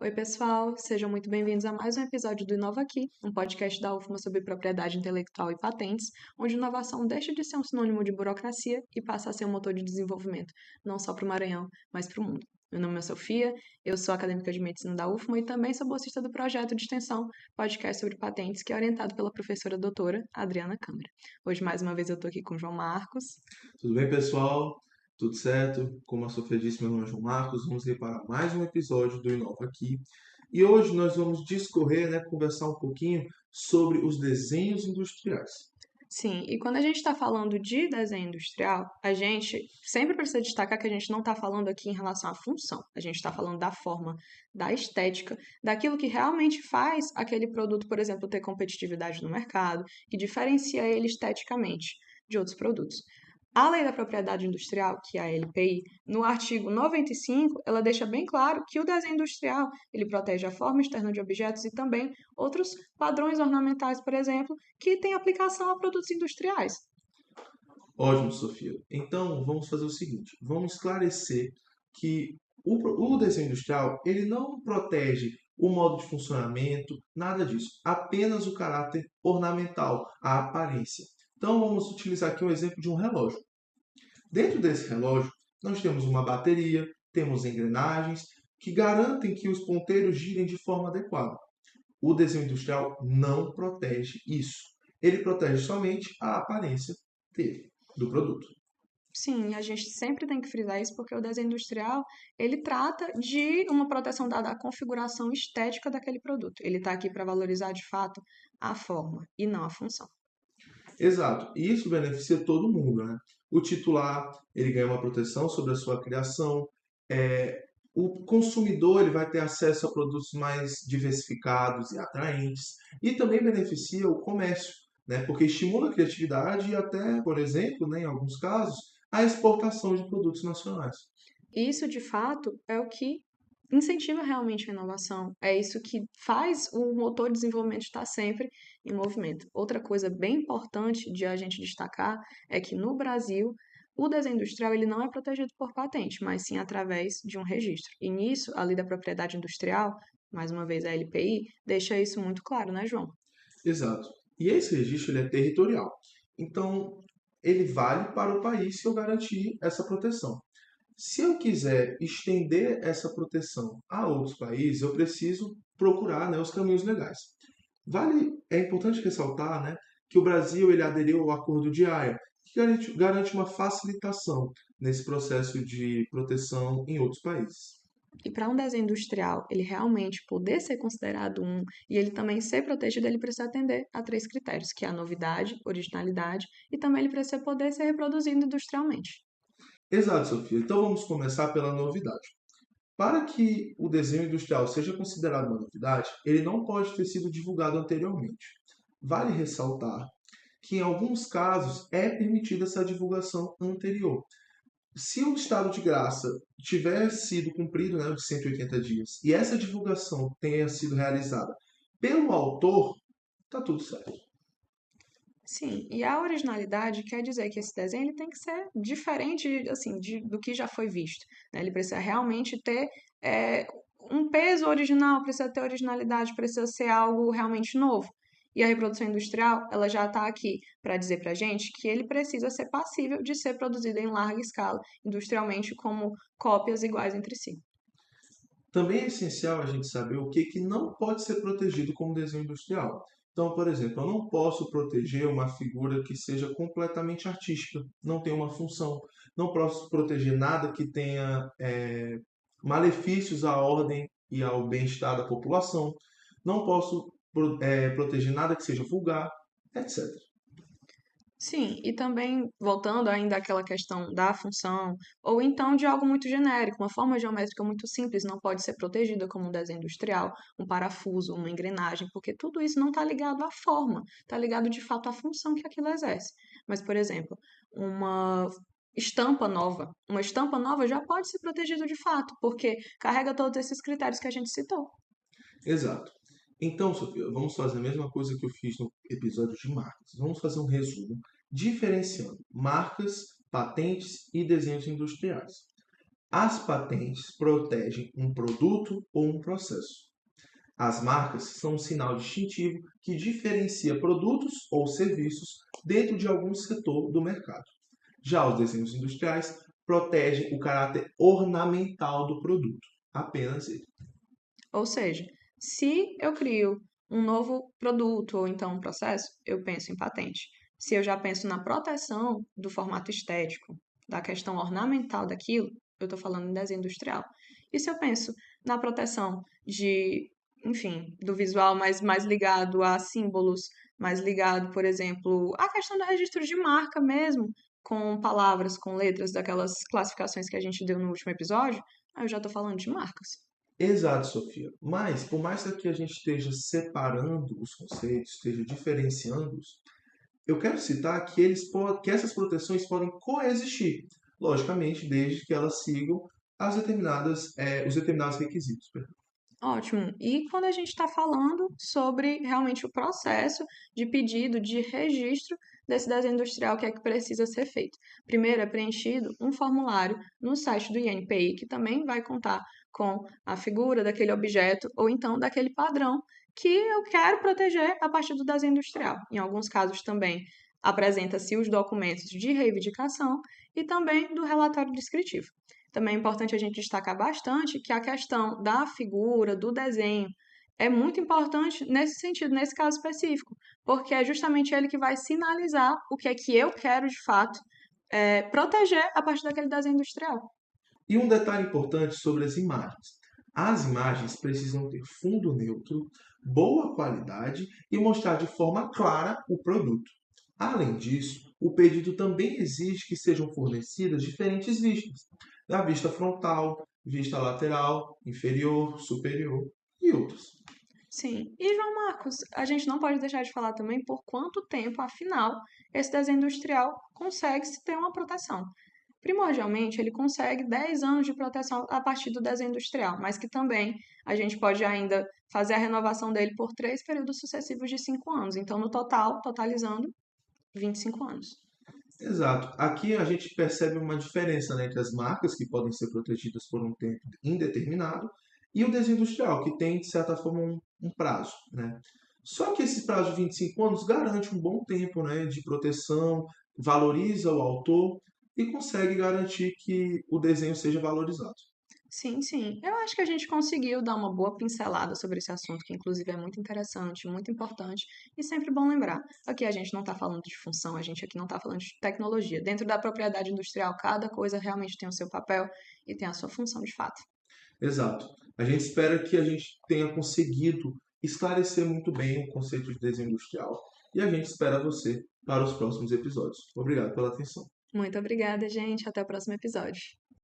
Oi, pessoal, sejam muito bem-vindos a mais um episódio do Inova Aqui, um podcast da UFMA sobre propriedade intelectual e patentes, onde inovação deixa de ser um sinônimo de burocracia e passa a ser um motor de desenvolvimento, não só para o Maranhão, mas para o mundo. Meu nome é Sofia, eu sou acadêmica de medicina da UFMA e também sou bolsista do projeto de extensão Podcast sobre Patentes, que é orientado pela professora doutora Adriana Câmara. Hoje, mais uma vez, eu estou aqui com o João Marcos. Tudo bem, pessoal? Tudo certo? Como a Sofia disse, meu nome é João Marcos. Vamos ir para mais um episódio do Inova Aqui. E hoje nós vamos discorrer, conversar um pouquinho sobre os desenhos industriais. Sim, e quando a gente está falando de desenho industrial, a gente sempre precisa destacar que a gente não está falando aqui em relação à função, a gente está falando da forma, da estética, daquilo que realmente faz aquele produto, por exemplo, ter competitividade no mercado, que diferencia ele esteticamente de outros produtos. A Lei da Propriedade Industrial, que é a LPI, no artigo 95, ela deixa bem claro que o desenho industrial, ele protege a forma externa de objetos e também outros padrões ornamentais, por exemplo, que têm aplicação a produtos industriais. Ótimo, Sofia. Então, vamos fazer o seguinte: vamos esclarecer que o desenho industrial ele não protege o modo de funcionamento, nada disso, apenas o caráter ornamental, a aparência. Então, vamos utilizar aqui um exemplo de um relógio. Dentro desse relógio, nós temos uma bateria, temos engrenagens que garantem que os ponteiros girem de forma adequada. O desenho industrial não protege isso. Ele protege somente a aparência dele, do produto. Sim, a gente sempre tem que frisar isso porque o desenho industrial, ele trata de uma proteção dada à configuração estética daquele produto. Ele está aqui para valorizar de fato a forma e não a função. Exato. E isso beneficia todo mundo, né? O titular, ele ganha uma proteção sobre a sua criação. O consumidor, ele vai ter acesso a produtos mais diversificados e atraentes. E também beneficia o comércio, né? Porque estimula a criatividade e até, por exemplo, em alguns casos, a exportação de produtos nacionais. Isso, de fato, é o que incentiva realmente a inovação. É isso que faz o motor de desenvolvimento estar sempre em movimento. Outra coisa bem importante de a gente destacar é que no Brasil o desenho industrial ele não é protegido por patente, mas sim através de um registro. E nisso, a Lei da Propriedade Industrial, mais uma vez a LPI, deixa isso muito claro, né, João? Exato. E esse registro ele é territorial. Então, ele vale para o país se eu garantir essa proteção. Se eu quiser estender essa proteção a outros países, eu preciso procurar, os caminhos legais. É importante ressaltar, que o Brasil ele aderiu ao Acordo de Haia, que garante uma facilitação nesse processo de proteção em outros países. E para um desenho industrial, ele realmente poder ser considerado e ele também ser protegido, ele precisa atender a três critérios, que é a novidade, originalidade e também ele precisa poder ser reproduzido industrialmente. Exato, Sofia. Então vamos começar pela novidade. Para que o desenho industrial seja considerado uma novidade, ele não pode ter sido divulgado anteriormente. Vale ressaltar que, em alguns casos, é permitida essa divulgação anterior. Se o estado de graça tiver sido cumprido, de 180 dias, e essa divulgação tenha sido realizada pelo autor, está tudo certo. Sim, e a originalidade quer dizer que esse desenho ele tem que ser diferente assim do que já foi visto, né? Ele precisa realmente ter é, um peso original, precisa ter originalidade, precisa ser algo realmente novo. E a reprodução industrial, ela já está aqui para dizer para a gente que ele precisa ser passível de ser produzido em larga escala, industrialmente, como cópias iguais entre si. Também é essencial a gente saber o que não pode ser protegido como desenho industrial. Então, por exemplo, eu não posso proteger uma figura que seja completamente artística, não tem uma função. Não posso proteger nada que tenha malefícios à ordem e ao bem-estar da população. Não posso proteger nada que seja vulgar, etc. Sim, e também voltando ainda àquela questão da função, ou então de algo muito genérico, uma forma geométrica muito simples não pode ser protegida como um desenho industrial, um parafuso, uma engrenagem, porque tudo isso não está ligado à forma, está ligado de fato à função que aquilo exerce. Mas, por exemplo, uma uma estampa nova já pode ser protegida de fato, porque carrega todos esses critérios que a gente citou. Exato. Então, Sofia, vamos fazer a mesma coisa que eu fiz no episódio de marcas. Vamos fazer um resumo diferenciando marcas, patentes e desenhos industriais. As patentes protegem um produto ou um processo. As marcas são um sinal distintivo que diferencia produtos ou serviços dentro de algum setor do mercado. Já os desenhos industriais protegem o caráter ornamental do produto, apenas ele. Ou seja, se eu crio um novo produto ou então um processo, eu penso em patente. Se eu já penso na proteção do formato estético, da questão ornamental daquilo, eu estou falando em desenho industrial. E se eu penso na proteção de, enfim, do visual mais ligado a símbolos, mais ligado, por exemplo, à questão do registro de marca mesmo, com palavras, com letras, daquelas classificações que a gente deu no último episódio, aí eu já estou falando de marcas. Exato, Sofia. Mas, por mais que a gente esteja separando os conceitos, esteja diferenciando-os, eu quero citar que, que essas proteções podem coexistir, logicamente, desde que elas sigam os determinados requisitos. Ótimo. E quando a gente está falando sobre realmente o processo de pedido, de registro desse desenho industrial, o que é que precisa ser feito? Primeiro é preenchido um formulário no site do INPI, que também vai contar com a figura daquele objeto ou então daquele padrão que eu quero proteger a partir do desenho industrial. Em alguns casos também apresenta-se os documentos de reivindicação e também do relatório descritivo. Também é importante a gente destacar bastante que a questão da figura, do desenho, é muito importante nesse sentido, nesse caso específico, porque é justamente ele que vai sinalizar o que é que eu quero de fato proteger a partir daquele desenho industrial. E um detalhe importante sobre as imagens. As imagens precisam ter fundo neutro, boa qualidade e mostrar de forma clara o produto. Além disso, o pedido também exige que sejam fornecidas diferentes vistas: a vista frontal, vista lateral, inferior, superior e outras. Sim. E João Marcos, a gente não pode deixar de falar também por quanto tempo, afinal, esse desenho industrial consegue se ter uma proteção. Primordialmente, ele consegue 10 anos de proteção a partir do desenho industrial, mas que também a gente pode ainda fazer a renovação dele por 3 períodos sucessivos de 5 anos. Então, no total, totalizando 25 anos. Exato. Aqui a gente percebe uma diferença, né, entre as marcas, que podem ser protegidas por um tempo indeterminado, e o desenho industrial, que tem, de certa forma, um prazo. Né? Só que esse prazo de 25 anos garante um bom tempo, né, de proteção, valoriza o autor e consegue garantir que o desenho seja valorizado. Sim, sim. Eu acho que a gente conseguiu dar uma boa pincelada sobre esse assunto, que inclusive é muito interessante, muito importante e sempre bom lembrar. Aqui a gente não está falando de função, a gente aqui não está falando de tecnologia. Dentro da propriedade industrial, cada coisa realmente tem o seu papel e tem a sua função de fato. Exato. A gente espera que a gente tenha conseguido esclarecer muito bem o conceito de desenho industrial e a gente espera você para os próximos episódios. Obrigado pela atenção. Muito obrigada, gente. Até o próximo episódio.